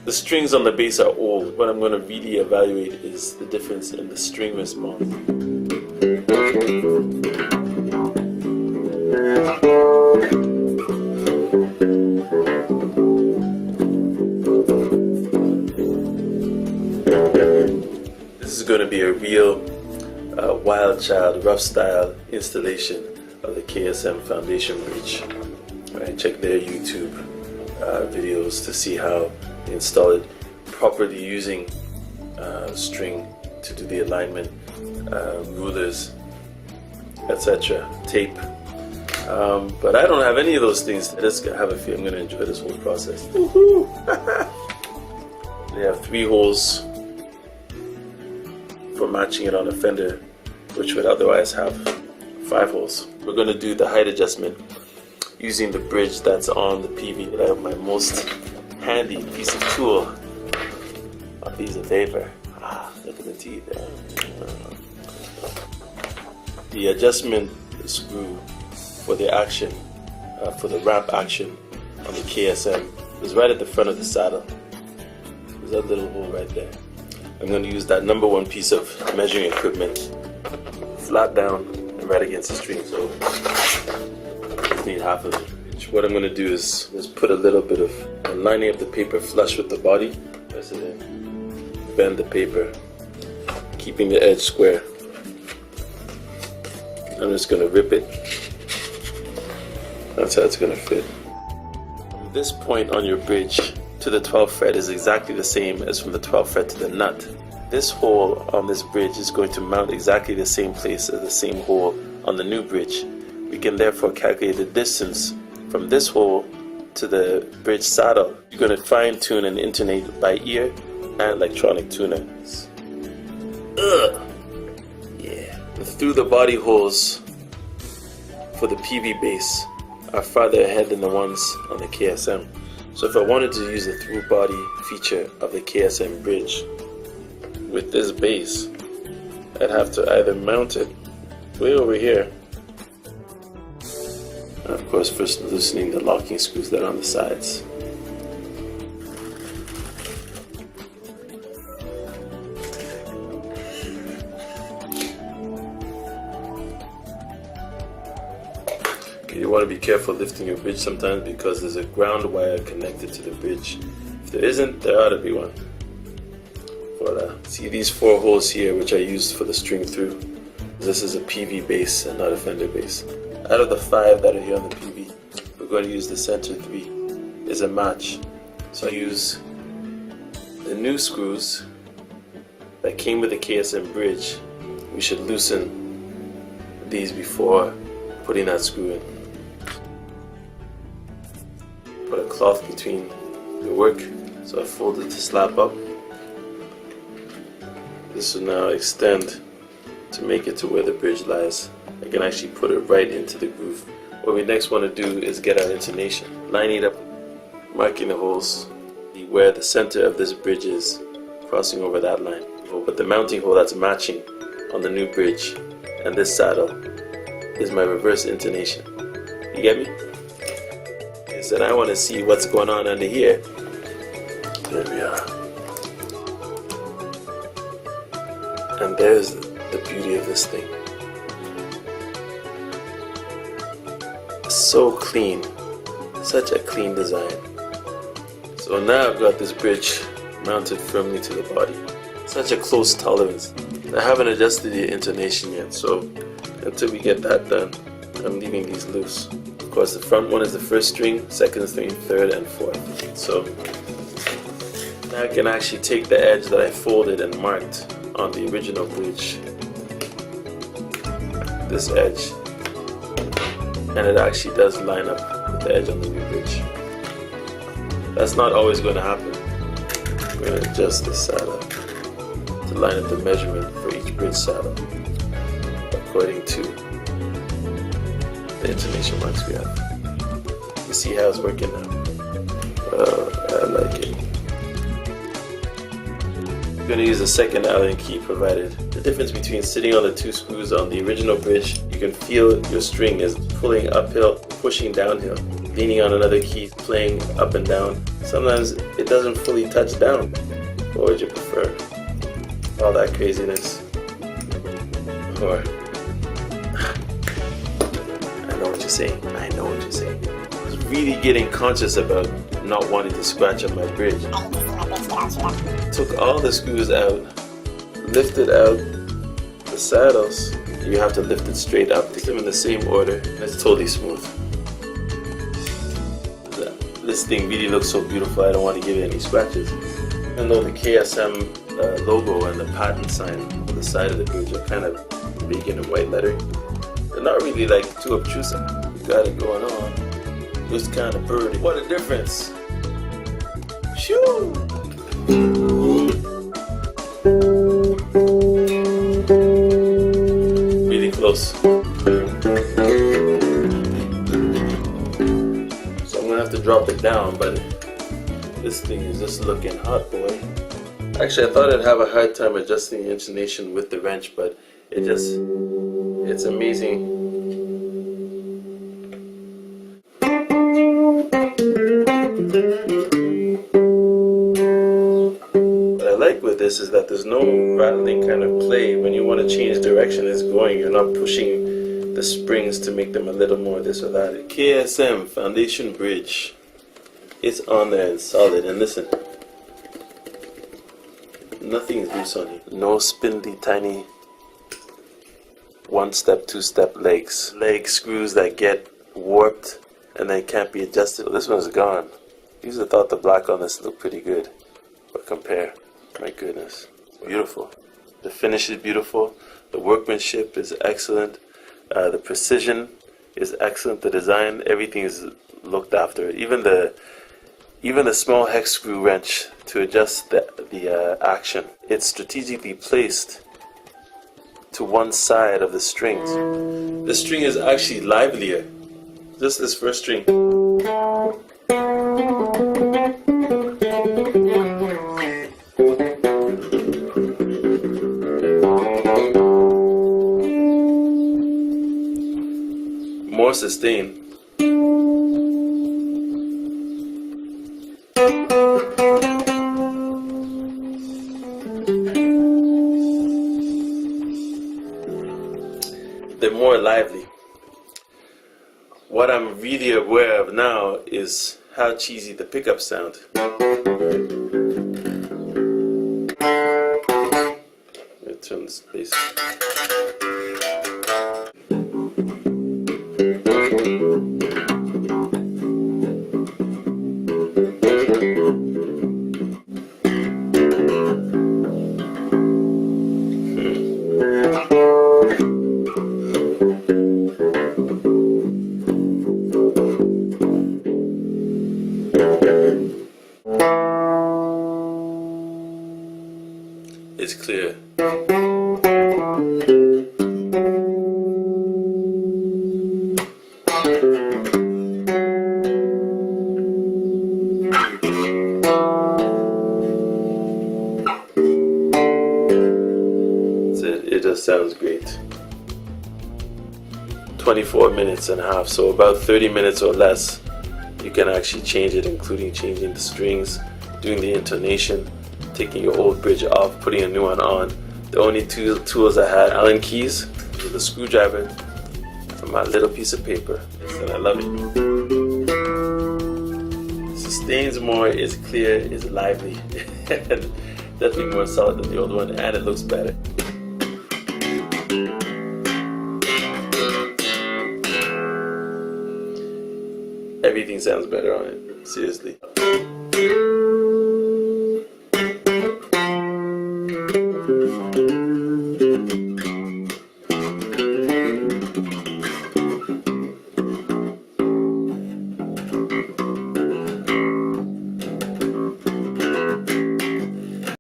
The strings on the base are old. What I'm going to really evaluate is the difference in the string response. This is going to be a real wild child, rough style installation of the KSM foundation bridge. Right, check their YouTube videos to see how they install it properly using string to do the alignment, rulers, etc., tape. But I don't have any of those things. I just have a feeling I'm going to enjoy this whole process. They have 3 holes for matching it on a fender, which would otherwise have 5 holes. We're going to do the height adjustment using the bridge that's on the PV. I have my most handy piece of tool, a piece of paper. Look at the teeth. The adjustment screw for the action, for the ramp action on the KSM is right at the front of the saddle. There's that little hole right there. I'm going to use that #1 piece of measuring equipment flat down and right against the string, so I just need half of it. What I'm going to do is put a little bit of, I'm lining up the paper flush with the body, press it in, bend the paper, keeping the edge square. I'm just going to rip it. That's how it's going to fit. From this point on your bridge to the 12th fret is exactly the same as from the 12th fret to the nut. This hole on this bridge is going to mount exactly the same place as the same hole on the new bridge. We can therefore calculate the distance from this hole to the bridge saddle. You're going to fine tune and intonate by ear and electronic tuner. Yeah. The through the body holes for the PV base are farther ahead than the ones on the KSM. So if I wanted to use the through body feature of the KSM bridge with this base, I'd have to either mount it way over here, and of course first loosening the locking screws that are on the sides. You want to be careful lifting your bridge sometimes because there's a ground wire connected to the bridge. If there isn't, there ought to be one. See these 4 holes here which I used for the string through. This is a PV base and not a fender base. Out of the 5 that are here on the PV, we're going to use the center 3 as a match. So I use the new screws that came with the KSM bridge. We should loosen these before putting that screw in. Put a cloth between the work, so I fold it to slap up. This will now extend to make it to where the bridge lies. I can actually put it right into the groove. What we next want to do is get our intonation. Lining it up, marking the holes, where the center of this bridge is, crossing over that line. But the mounting hole that's matching on the new bridge and this saddle is my reverse intonation. You get me? Okay, so now I want to see what's going on under here. There we are. And there's the beauty of this thing. So clean. Such a clean design. So now I've got this bridge mounted firmly to the body. Such a close tolerance. I haven't adjusted the intonation yet, so until we get that done, I'm leaving these loose. Of course, the front one is the first string, second string, third, and fourth. So now I can actually take the edge that I folded and marked on the original bridge, this edge, and it actually does line up with the edge on the new bridge. That's not always going to happen. We're going to adjust this saddle to line up the measurement for each bridge saddle according to the intonation marks we have. You see how it's working now? Oh, I like it. I'm going to use the second Allen key provided. The difference between sitting on the 2 screws on the original bridge, you can feel your string is pulling uphill, pushing downhill. leaning on another key, playing up and down. Sometimes it doesn't fully touch down. What would you prefer? All that craziness? Or, I know what you're saying. I know what you're saying. I was really getting conscious about not wanting to scratch up my bridge. Took all the screws out, lifted out the saddles. You have to lift it straight up. Take them in the same order. It's totally smooth. This thing really looks so beautiful. I don't want to give it any scratches. Even though the KSM logo and the patent sign on the side of the bridge are kind of big in white lettering, they're not really like too obtrusive. You got it going on. Just kind of birdie. What a difference! Shoo! Really close. So I'm gonna have to drop it down, but this thing is just looking hot, boy. Actually, I thought I'd have a hard time adjusting the intonation with the wrench, but it's amazing. What I like with this is that there's no rattling kind of play. When you want to change direction it's going, you're not pushing the springs to make them a little more this or that. KSM Foundation Bridge. It's on there and solid, and listen, nothing is loose on it. No spindly tiny one-step, two-step legs. Leg screws that get warped and then can't be adjusted. Well, this one's gone. Usually thought the black on this looked pretty good, but compare, my goodness, beautiful. The finish is beautiful. The workmanship is excellent. The precision is excellent. The design, everything is looked after. Even the small hex screw wrench to adjust the action, it's strategically placed to one side of the strings. The string is actually livelier. Just this first string. More sustain. They're more lively. What I'm really aware of now is how cheesy the pickups sound. Let's turn this bass. It's clear. It just sounds great. 24 minutes and a half, so about 30 minutes or less. You can actually change it, including changing the strings, doing the intonation, taking your old bridge off, putting a new one on. The only two tools I had, Allen keys with a screwdriver, and my little piece of paper. And I love it. It sustains more, it's clear, it's lively. Definitely more solid than the old one, and it looks better. Everything sounds better on it, seriously.